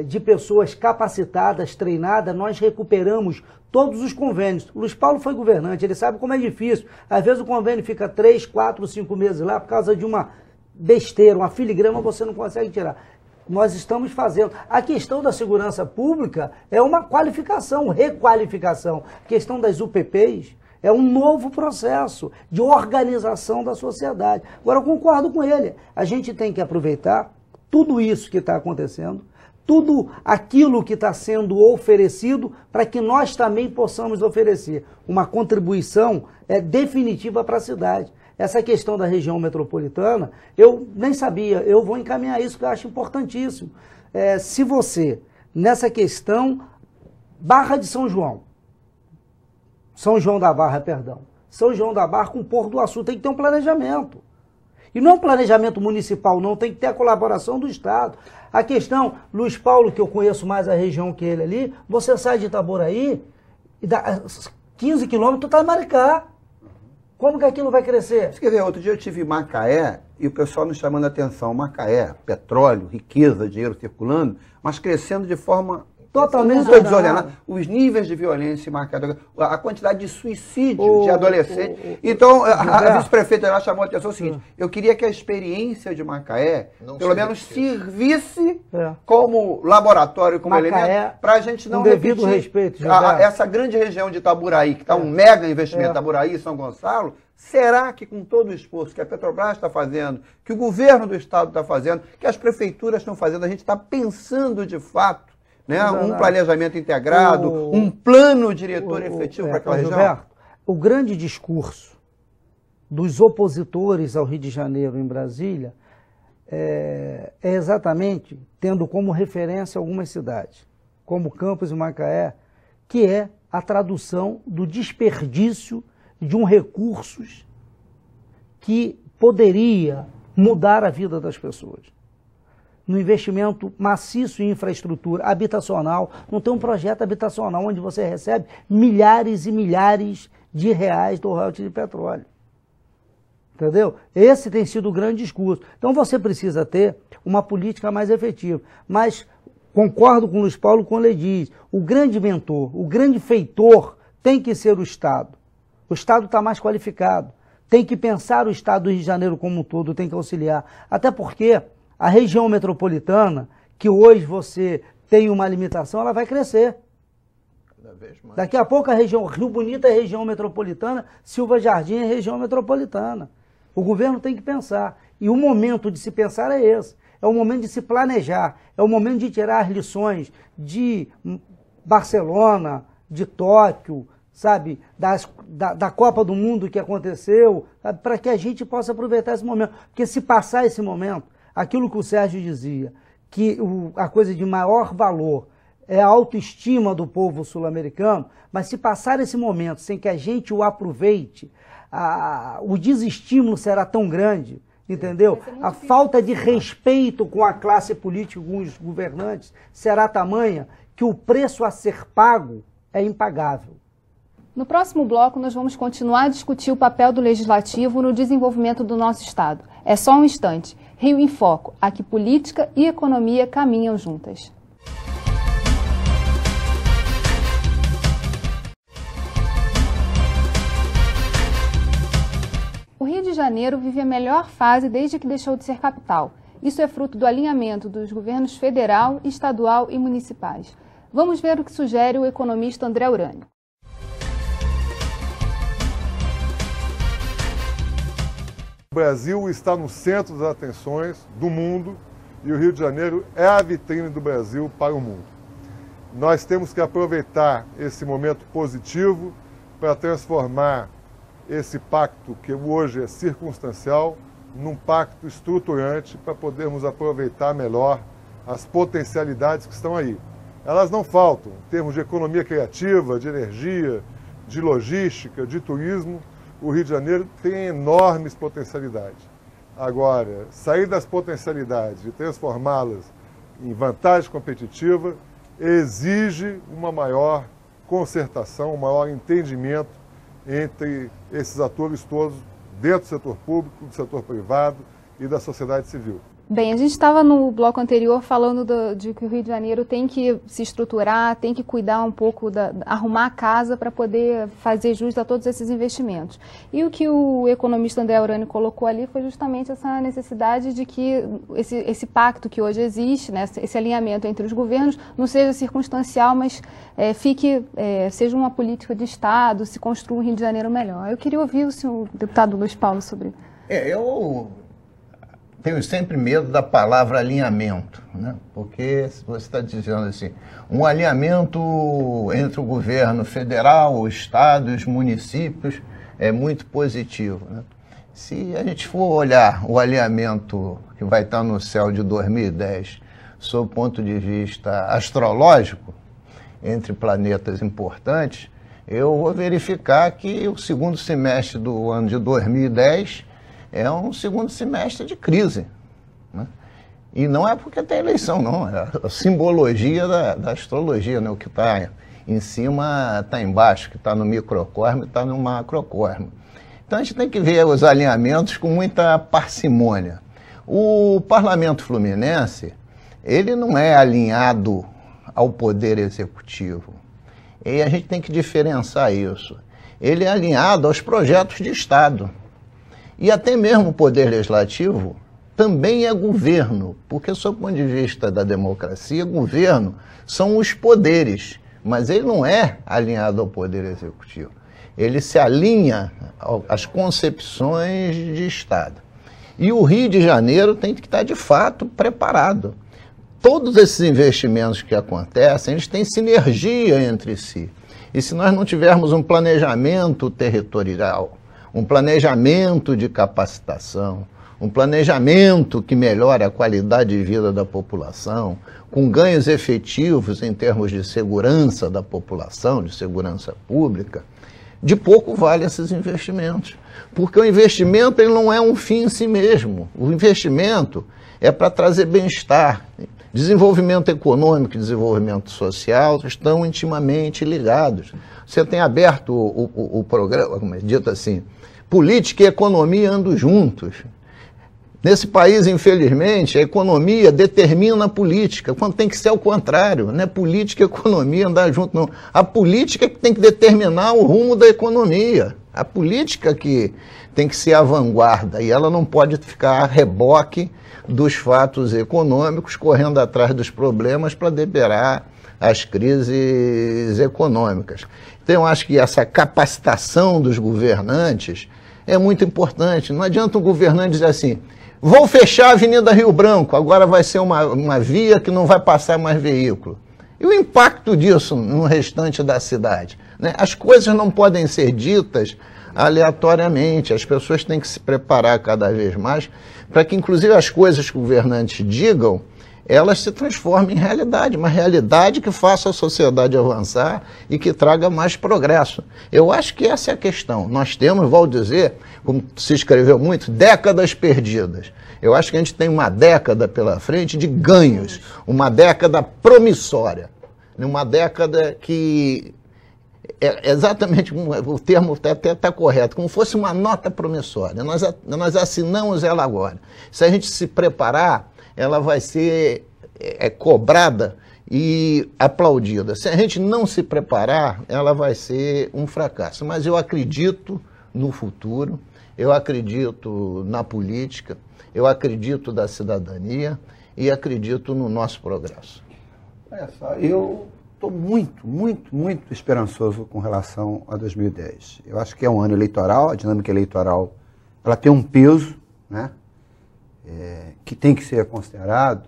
de pessoas capacitadas, treinadas, nós recuperamos todos os convênios. O Luiz Paulo foi governante, ele sabe como é difícil. Às vezes o convênio fica 3, 4, 5 meses lá por causa de uma besteira, uma filigrama, você não consegue tirar. Nós estamos fazendo. A questão da segurança pública é uma qualificação, requalificação. A questão das UPPs é um novo processo de organização da sociedade. Agora, eu concordo com ele. A gente tem que aproveitar tudo isso que está acontecendo, tudo aquilo que está sendo oferecido, para que nós também possamos oferecer uma contribuição definitiva para a cidade. Essa questão da região metropolitana, eu nem sabia, eu vou encaminhar isso que eu acho importantíssimo. Se você, nessa questão, Barra de São João da Barra, perdão, São João da Barra com Porto do Açu, tem que ter um planejamento. E não é um planejamento municipal, não, tem que ter a colaboração do Estado. A questão, Luiz Paulo, que eu conheço mais a região que ele ali, você sai de Itaboraí e dá 15 quilômetros, está em Maricá. Como que aquilo vai crescer? Você quer ver, outro dia eu estive em Macaé e o pessoal me chamando a atenção. Macaé, petróleo, riqueza, dinheiro circulando, mas crescendo de forma totalmente desordenada. Os níveis de violência em Macaé, a quantidade de suicídio de adolescentes. Então, a vice-prefeita lá chamou a atenção o seguinte, eu queria que a experiência de Macaé, pelo menos, servisse como laboratório, como elemento, para a gente não devido respeito, essa grande região de Itaboraí, que está um mega investimento, Itaboraí e São Gonçalo. Será que com todo o esforço que a Petrobras está fazendo, que o governo do Estado está fazendo, que as prefeituras estão fazendo, a gente está pensando de fato, né, um planejamento integrado, um plano diretor efetivo para aquela região? Gilberto, o grande discurso dos opositores ao Rio de Janeiro em Brasília é exatamente tendo como referência algumas cidades, como Campos e Macaé, que é a tradução do desperdício de recursos que poderia mudar a vida das pessoas. no investimento maciço em infraestrutura habitacional, não tem um projeto habitacional onde você recebe milhares e milhares de reais do royalties de petróleo. Entendeu? Esse tem sido o grande discurso. Então você precisa ter uma política mais efetiva. Mas concordo com o Luiz Paulo quando ele diz, o grande mentor, o grande feitor tem que ser o Estado. O Estado está mais qualificado. Tem que pensar o Estado do Rio de Janeiro como um todo, tem que auxiliar. Até porque a região metropolitana, que hoje você tem uma limitação, ela vai crescer. Daqui a pouco a região Rio Bonito é região metropolitana, Silva Jardim é região metropolitana. O governo tem que pensar. E o momento de se pensar é esse. É o momento de se planejar. É o momento de tirar as lições de Barcelona, de Tóquio, sabe, da Copa do Mundo que aconteceu, para que a gente possa aproveitar esse momento. Porque se passar esse momento, aquilo que o Sérgio dizia, que a coisa de maior valor é a autoestima do povo sul-americano, mas se passar esse momento sem que a gente o aproveite, o desestímulo será tão grande, entendeu? A falta de respeito com a classe política, com os governantes, será tamanha que o preço a ser pago é impagável. No próximo bloco, nós vamos continuar a discutir o papel do Legislativo no desenvolvimento do nosso Estado. É só um instante. Rio em Foco, aqui política e economia caminham juntas. O Rio de Janeiro vive a melhor fase desde que deixou de ser capital. Isso é fruto do alinhamento dos governos federal, estadual e municipais. Vamos ver o que sugere o economista André Urânio. O Brasil está no centro das atenções do mundo e o Rio de Janeiro é a vitrine do Brasil para o mundo. Nós temos que aproveitar esse momento positivo para transformar esse pacto, que hoje é circunstancial, num pacto estruturante para podermos aproveitar melhor as potencialidades que estão aí. Elas não faltam, em termos de economia criativa, de energia, de logística, de turismo. O Rio de Janeiro tem enormes potencialidades. Agora, sair das potencialidades e transformá-las em vantagem competitiva exige uma maior concertação, um maior entendimento entre esses atores todos, dentro do setor público, do setor privado e da sociedade civil. Bem, a gente estava no bloco anterior falando de que o Rio de Janeiro tem que se estruturar, tem que cuidar um pouco, arrumar a casa para poder fazer jus a todos esses investimentos. E o que o economista André Urânio colocou ali foi justamente essa necessidade de que esse pacto que hoje existe, né, esse alinhamento entre os governos, não seja circunstancial, mas seja uma política de Estado, se construa um Rio de Janeiro melhor. Eu queria ouvir o senhor deputado Luiz Paulo sobre isso. Eu tenho sempre medo da palavra alinhamento, né? Porque você está dizendo assim, um alinhamento entre o governo federal, o Estado e os municípios é muito positivo, né? Se a gente for olhar o alinhamento que vai estar no céu de 2010, sob o ponto de vista astrológico, entre planetas importantes, eu vou verificar que o segundo semestre do ano de 2010 é um segundo semestre de crise, né? E não é porque tem eleição, não. É a simbologia da astrologia, né? O que está em cima está embaixo, que está no microcosmo e está no macrocosmo. Então a gente tem que ver os alinhamentos com muita parcimônia. O Parlamento Fluminense, ele não é alinhado ao Poder Executivo. E a gente tem que diferenciar isso. Ele é alinhado aos projetos de Estado. E até mesmo o Poder Legislativo também é governo, porque, sob o ponto de vista da democracia, governo são os poderes, mas ele não é alinhado ao Poder Executivo. Ele se alinha às concepções de Estado. E o Rio de Janeiro tem que estar, de fato, preparado. Todos esses investimentos que acontecem, eles têm sinergia entre si. E se nós não tivermos um planejamento territorial, um planejamento de capacitação, um planejamento que melhore a qualidade de vida da população, com ganhos efetivos em termos de segurança da população, de segurança pública, de pouco vale esses investimentos. Porque o investimento ele não é um fim em si mesmo. O investimento é para trazer bem-estar. Desenvolvimento econômico e desenvolvimento social estão intimamente ligados. Você tem aberto o programa, como é dito assim, política e economia andam juntos. Nesse país, infelizmente, a economia determina a política, quando tem que ser ao contrário, não é política e economia andar junto, não. A política é que tem que determinar o rumo da economia. A política que tem que ser a vanguarda e ela não pode ficar a reboque dos fatos econômicos, correndo atrás dos problemas para deberar as crises econômicas. Então, eu acho que essa capacitação dos governantes é muito importante. Não adianta um governante dizer assim, vou fechar a Avenida Rio Branco, agora vai ser uma via que não vai passar mais veículo. E o impacto disso no restante da cidade? Né? As coisas não podem ser ditas aleatoriamente, as pessoas têm que se preparar cada vez mais para que, inclusive, as coisas que os governantes digam, elas se transformem em realidade, uma realidade que faça a sociedade avançar e que traga mais progresso. Eu acho que essa é a questão. Nós temos, vou dizer, como se escreveu muito, décadas perdidas. Eu acho que a gente tem uma década pela frente de ganhos, uma década promissória, uma década que é exatamente, o termo até está correto, como fosse uma nota promissória. Nós assinamos ela agora. Se a gente se preparar, ela vai ser cobrada e aplaudida. Se a gente não se preparar, ela vai ser um fracasso. Mas eu acredito no futuro, eu acredito na política, eu acredito na cidadania e acredito no nosso progresso. Olha só, eu estou muito esperançoso com relação a 2010. Eu acho que é um ano eleitoral, a dinâmica eleitoral ela tem um peso, né? Que tem que ser considerado,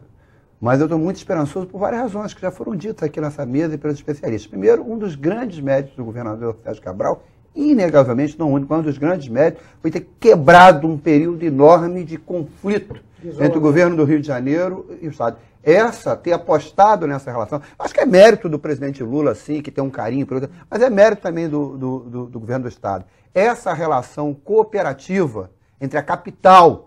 mas eu estou muito esperançoso por várias razões que já foram ditas aqui nessa mesa e pelos especialistas. Primeiro, um dos grandes méritos do governador Sérgio Cabral, inegavelmente não único, mas um dos grandes méritos, foi ter quebrado um período enorme de conflito entre o governo do Rio de Janeiro e o Estado. Ter apostado nessa relação, acho que é mérito do presidente Lula, sim, que tem um carinho, mas é mérito também do governo do Estado. Essa relação cooperativa entre a capital,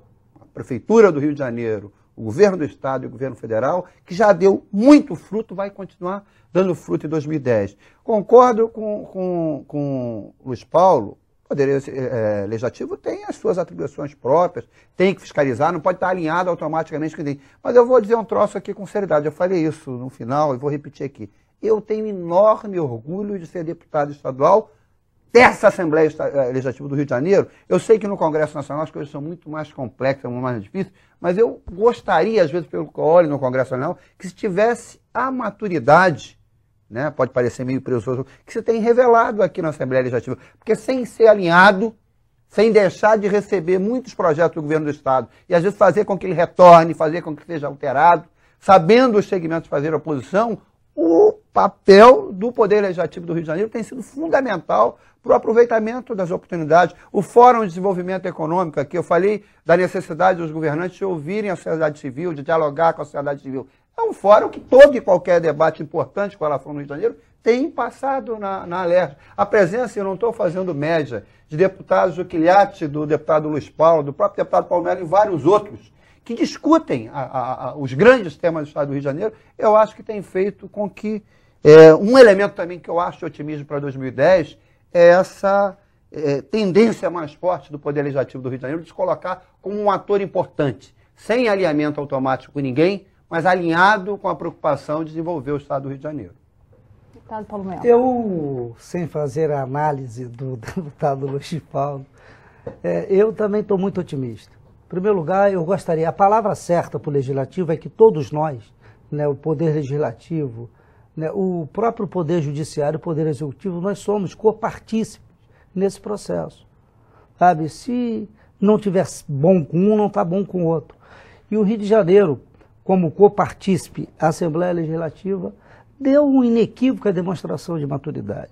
Prefeitura do Rio de Janeiro, o governo do Estado e o governo federal, que já deu muito fruto, vai continuar dando fruto em 2010. Concordo com o Luiz Paulo, o Poder Legislativo tem as suas atribuições próprias, tem que fiscalizar, não pode estar alinhado automaticamente com ninguém. Mas eu vou dizer um troço aqui com seriedade, eu falei isso no final e vou repetir aqui. Eu tenho enorme orgulho de ser deputado estadual dessa Assembleia Legislativa do Rio de Janeiro. Eu sei que no Congresso Nacional as coisas são muito mais complexas, muito mais difíceis, mas eu gostaria, às vezes, pelo que eu olho no Congresso Nacional, que se tivesse a maturidade, né, pode parecer meio presunçoso, que se tem revelado aqui na Assembleia Legislativa, porque sem ser alinhado, sem deixar de receber muitos projetos do governo do Estado, e às vezes fazer com que ele retorne, fazer com que seja alterado, sabendo os segmentos fazer oposição, o papel do Poder Legislativo do Rio de Janeiro tem sido fundamental para o aproveitamento das oportunidades. O Fórum de Desenvolvimento Econômico aqui, eu falei da necessidade dos governantes de ouvirem a sociedade civil, de dialogar com a sociedade civil. É um fórum que todo e qualquer debate importante com relação ao Rio de Janeiro tem passado na Alerj. A presença, eu não estou fazendo média, de deputados do Quilhate, do deputado Luiz Paulo, do próprio deputado Paulo Melo e vários outros, que discutem os grandes temas do Estado do Rio de Janeiro, eu acho que tem feito com que um elemento também que eu acho de otimismo para 2010 é essa tendência mais forte do Poder Legislativo do Rio de Janeiro de se colocar como um ator importante, sem alinhamento automático com ninguém, mas alinhado com a preocupação de desenvolver o Estado do Rio de Janeiro. Deputado Paulo Melo. Eu, sem fazer a análise do deputado Luiz Paulo, eu também estou muito otimista. Em primeiro lugar, eu gostaria, a palavra certa para o Legislativo é que todos nós, né, o Poder Legislativo, né, o próprio Poder Judiciário, o Poder Executivo, nós somos copartícipes nesse processo. Sabe? Se não tiver bom com um, não está bom com o outro. E o Rio de Janeiro, como copartícipe à Assembleia Legislativa, deu uma inequívoca demonstração de maturidade.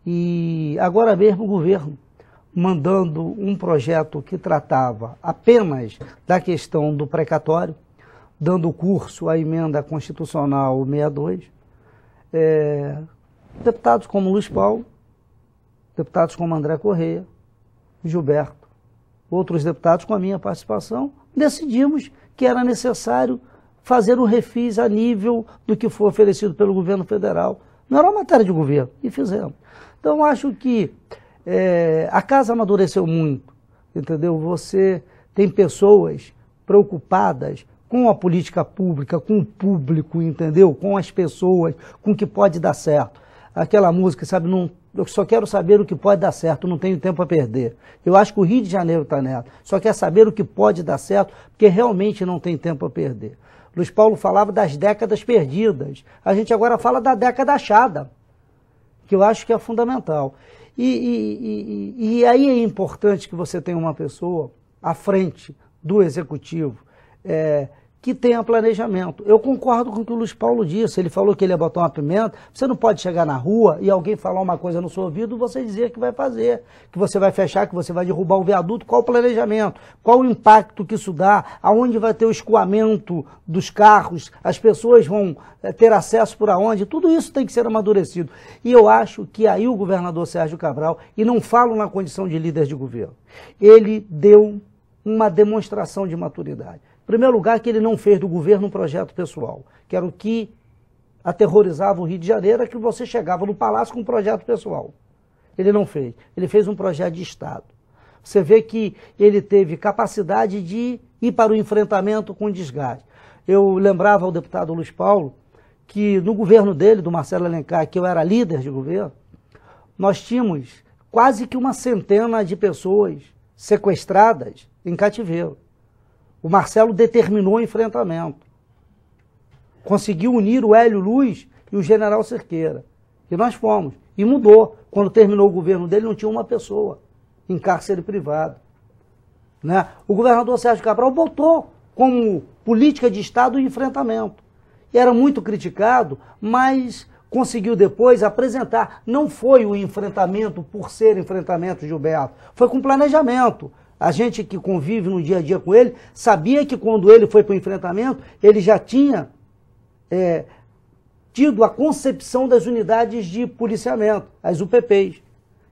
E agora mesmo o governo, mandando um projeto que tratava apenas da questão do precatório, dando curso à emenda constitucional 62, deputados como Luiz Paulo, deputados como André Correia, Gilberto, outros deputados com a minha participação, decidimos que era necessário fazer um refis a nível do que foi oferecido pelo governo federal. Não era uma matéria de governo, e fizemos. Então, acho que a casa amadureceu muito, entendeu? Você tem pessoas preocupadas com a política pública, com o público, entendeu? Com as pessoas, com o que pode dar certo. Aquela música, sabe, eu só quero saber o que pode dar certo, não tenho tempo a perder. Eu acho que o Rio de Janeiro está nela. Só quer saber o que pode dar certo, porque realmente não tem tempo a perder. Luiz Paulo falava das décadas perdidas. A gente agora fala da década achada, que eu acho que é fundamental. E aí é importante que você tenha uma pessoa à frente do executivo que tenha planejamento. Eu concordo com o que o Luiz Paulo disse. Ele falou que ele ia botar uma pimenta. Você não pode chegar na rua e alguém falar uma coisa no seu ouvido e você dizer que vai fazer, que você vai fechar, que você vai derrubar o viaduto. Qual o planejamento? Qual o impacto que isso dá? Aonde vai ter o escoamento dos carros? As pessoas vão ter acesso por aonde? Tudo isso tem que ser amadurecido. E eu acho que aí o governador Sérgio Cabral, e não falo na condição de líder de governo, ele deu uma demonstração de maturidade. Em primeiro lugar, que ele não fez do governo um projeto pessoal, que era o que aterrorizava o Rio de Janeiro, é que você chegava no palácio com um projeto pessoal. Ele não fez. Ele fez um projeto de Estado. Você vê que ele teve capacidade de ir para o enfrentamento com desgaste. Eu lembrava ao deputado Luiz Paulo que no governo dele, do Marcelo Alencar, que eu era líder de governo, nós tínhamos quase que uma centena de pessoas sequestradas em cativeiro. O Marcelo determinou o enfrentamento. Conseguiu unir o Hélio Luz e o general Cerqueira. E nós fomos. E mudou. Quando terminou o governo dele, não tinha uma pessoa em cárcere privado. Né? O governador Sérgio Cabral botou como política de Estado o enfrentamento. E era muito criticado, mas conseguiu depois apresentar. Não foi o enfrentamento por ser enfrentamento, Gilberto. Foi com planejamento. A gente que convive no dia a dia com ele, sabia que quando ele foi para o enfrentamento, ele já tinha tido a concepção das unidades de policiamento, as UPPs,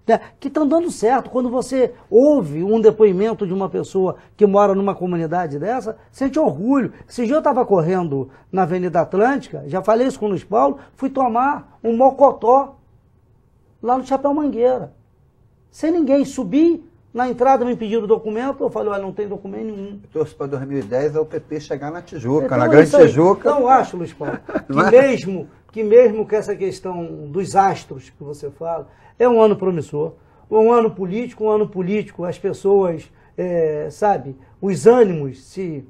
né, que estão dando certo. Quando você ouve um depoimento de uma pessoa que mora numa comunidade dessa, sente orgulho. Esse dia eu estava correndo na Avenida Atlântica, já falei isso com o Luiz Paulo, fui tomar um mocotó lá no Chapéu Mangueira, sem ninguém. Subi na entrada, me pediram o documento, eu falei, olha, não tem documento nenhum. Eu torço para 2010 é o PP chegar na Tijuca, então, na Grande Tijuca. Não acho, Luiz Paulo, que mesmo que essa questão dos astros que você fala, é um ano promissor, um ano político, as pessoas, sabe, os ânimos se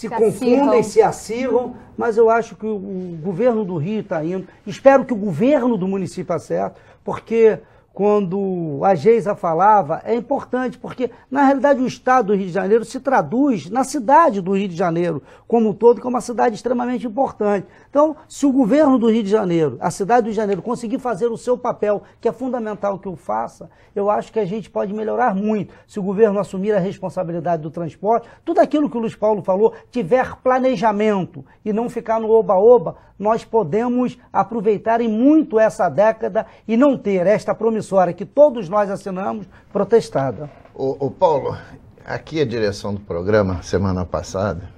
confundem, se acirram, mas eu acho que o governo do Rio está indo, espero que o governo do município acerte, porque quando a Geisa falava, é importante, porque na realidade o estado do Rio de Janeiro se traduz na cidade do Rio de Janeiro como um todo, que é uma cidade extremamente importante. Então, se o governo do Rio de Janeiro, a cidade do Rio de Janeiro, conseguir fazer o seu papel, que é fundamental que o faça, eu acho que a gente pode melhorar muito. Se o governo assumir a responsabilidade do transporte, tudo aquilo que o Luiz Paulo falou, tiver planejamento e não ficar no oba-oba, nós podemos aproveitar em muito essa década e não ter esta promissória que todos nós assinamos protestada. Ô Paulo, aqui a direção do programa, semana passada,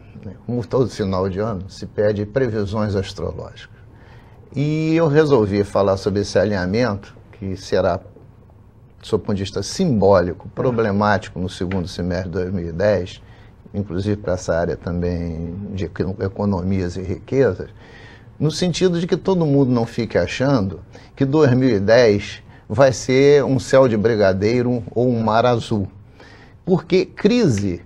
como todo final de ano, se pede previsões astrológicas. E eu resolvi falar sobre esse alinhamento, que será, do seu ponto de vista simbólico, problemático no segundo semestre de 2010, inclusive para essa área também de economias e riquezas, no sentido de que todo mundo não fique achando que 2010 vai ser um céu de brigadeiro ou um mar azul. Porque crise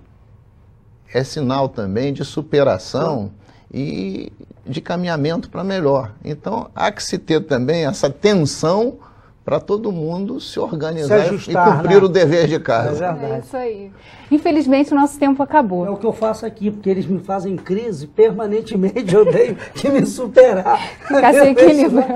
é sinal também de superação e de caminhamento para melhor. Então, há que se ter também essa tensão para todo mundo se organizar, se ajustar, e cumprir, né, o dever de casa. É isso aí. Infelizmente, o nosso tempo acabou. É o que eu faço aqui, porque eles me fazem crise permanentemente, eu tenho que me superar. Ficar se equilibrando.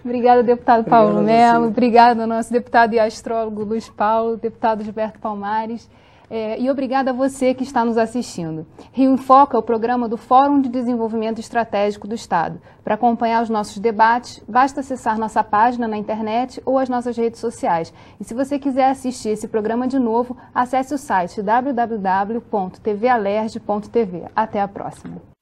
Obrigada, deputado Paulo Melo. Obrigada ao nosso deputado e astrólogo Luiz Paulo, deputado Gilberto Palmares. E obrigada a você que está nos assistindo. Rio em Foco é o programa do Fórum de Desenvolvimento Estratégico do Estado. Para acompanhar os nossos debates, basta acessar nossa página na internet ou as nossas redes sociais. E se você quiser assistir esse programa de novo, acesse o site www.tvalerj.tv. Até a próxima.